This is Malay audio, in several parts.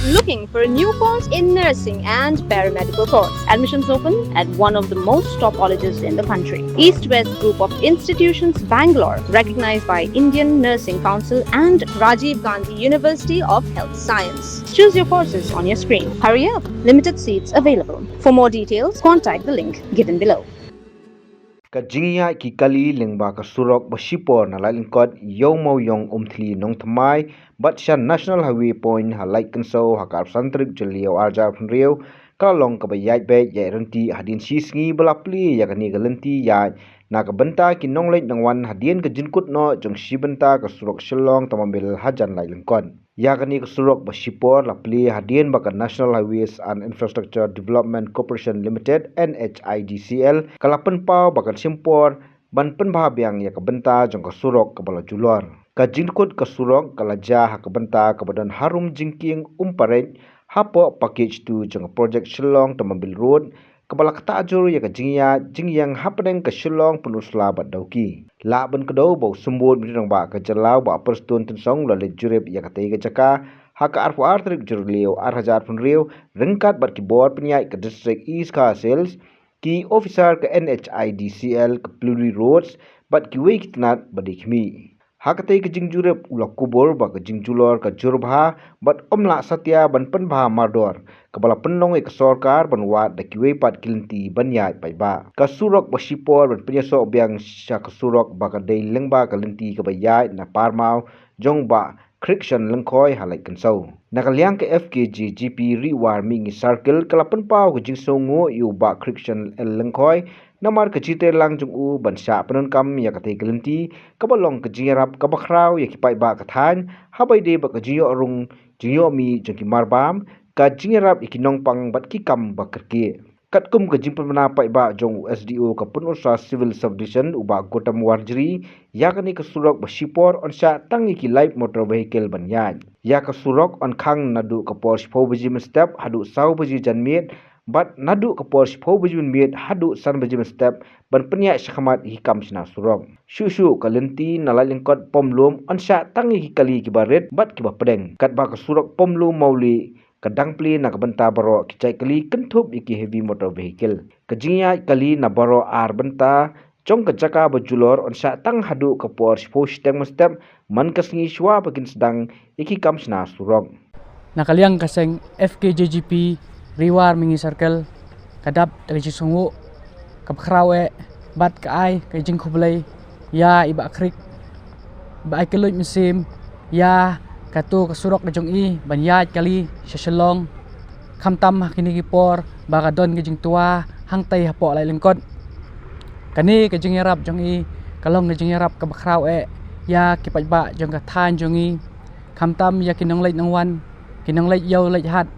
Looking for a new course in nursing and paramedical course? Admissions open at one of the most top colleges in the country. East-West Group of Institutions, Bangalore, recognized by Indian Nursing Council and Rajiv Gandhi University of Health Science. Choose your courses on your screen. Hurry up! Limited seats available. For more details, contact the link given below. Kajingya ki kali lengba ka Surok basipor na lalingkod yomau yong umthli nong thamai batshan National Highway point halai kanso hakar santrik julio arjar phunrio kalong ka Ïaid Beit ya ranti hadin sisngi belapli ya kani galanti ya na ka banta ki nongleit nangwan hadin ka jinkut no jong sibanta ka Surok Shillong Mail hajan lai lingkod ya kani ka Surok basipor lapli hadin baka National Highways and Infrastructure Development Corporation Limited NHIDCL kala Pynpoi baka simpor ban penbahabiang ya ka banta jong ka Surok ka bala julor ka jinkut ka Surok kala ja ha ka banta ka badan harum jingking umparet hapo package tu jong project Shillong Mail road kabala kata ajur ya ka jingyang hapdeng ka Shillong penusla badauki la ban kado bau sumbut bidang ba ka jalau ba perston tensong la le jurep ya ka tei ka jaka haka arfu artrik jurlio arhajar punrio rengkat bat ki board penyai ka district east ka sales ki officer ka NHIDCL ka Pluri roads bat ki wei kitnat badikmi hakatei ka jingjurep ula kubur ba ka jingjulor ka jurbha bat omla satya ban penbha mardor kabala penong ka sarkar ban wat da kiwe pat kilinti banyai paiba ka Surok basipor ban penyaso biang sya ka Surok ba ka dei lengba ka linti ka bayai na parmau jong ba Khrik lengkoi halai kansau nakaliang ka FKG GP riwar mingi circle kala Pynpoi ka jingsongo yu ba Khrik lengkoi namar ka jite lang jung u ban sya penon kam ya ka tei kelinti kabalong ka Ïarap ka bakrau ya ki pai ba ka than habai de ba ka jiyo rung jiyo mi jong ki Marbam ka Ïarap ikinong pang bat ki kam ba Kyrkieh kat kum ka jimpan mana pai ba jong SDO ka Punusra Civil Subdivision uba Gotam Warjri ya ka ni ka Surok basipor on sya tangi ki light motor vehicle ban yan ya ka Surok on khang nadu ka Porsche 4 bajim step hadu sau baji janmiet bat nadu ka Porsche 4 bajim miet hadu san bajim step ban penyak syakhamat hikam sina Surok shu kalenti nalai lingkot pomlum on sya tangi ki kali ki baret bat ki ba pedeng kat ba ka Surok pomlum mauli kadang pli na kabanta baro kicai kali kentup iki heavy motor vehicle kajingya kali na baro ar banta jong ka jaka bajulor on sya tang hadu ka Porsche 4 step man kasngi shwa bakin sedang iki kam sina Surok nakaliang kaseng FKJGP riwar mingi circle kadap dari jisungu kapkrawe bat ka ai ka jing khublai ya iba Khrik ba ai kelut musim ya katu ka Surok na jong i ban Ïaid kali sa Shillong khamtam kini kipor baka don ka jing tua hangtai hapo lai lingkod kani ka jing Ïarap jong i kalong ka jing Ïarap ka bakrawe ya kipat ba jong ka than jong i khamtam ya kinong leit nangwan kinong leit yaw leit hat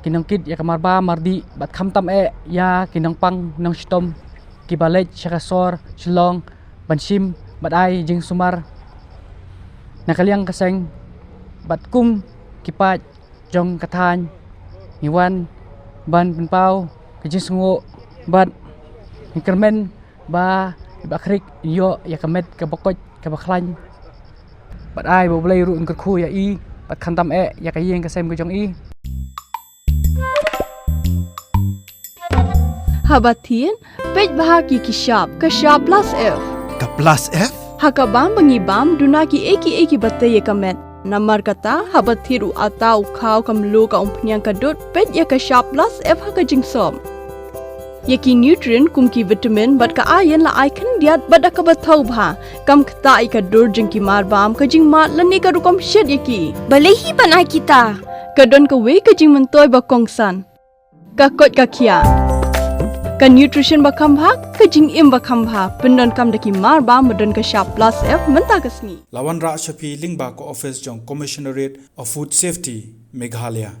kinong kid ya ka Marbam mardi bat khamtam ya kinong pang nong stom kibalet syakasor Shillong bansim bat ai jing sumar nakaliang kaseng bat kum kipat jong kathan niwan ban Pynpoi kajing sungo bat inkermen ba iba Khrik yo ya kamet ka bokoj ka bakhlan bat ai bo blai ru Kyrwoh ya i bat khantam ya kayeng kasem ka jong i Habatin pej bahagi ki shop ka shop plus F Ka plus F? hakabam bangibam dunaki eki batay kamet namar kata habathiru atau khau kamlu ka umpnyang kadut pet ya ka shop plus F ha ka jingsom yaki nutrient kumki vitamin bat ka iron la icon diat bada ka bathau bha kam khta I ka dur jingki Marbam ka jingma lani ka rukom shed yaki balehi banai kita kadon ka we ka jing mentoy ba kongsan ka kot ka kia ka nutrition ba khambha ka jing im ba khambha pendon kam daki Marbam medon ka shop plus F menta ka sngi Lawan Ra Shapi Lingba ko office jong Commissionerate of Food Safety Meghalaya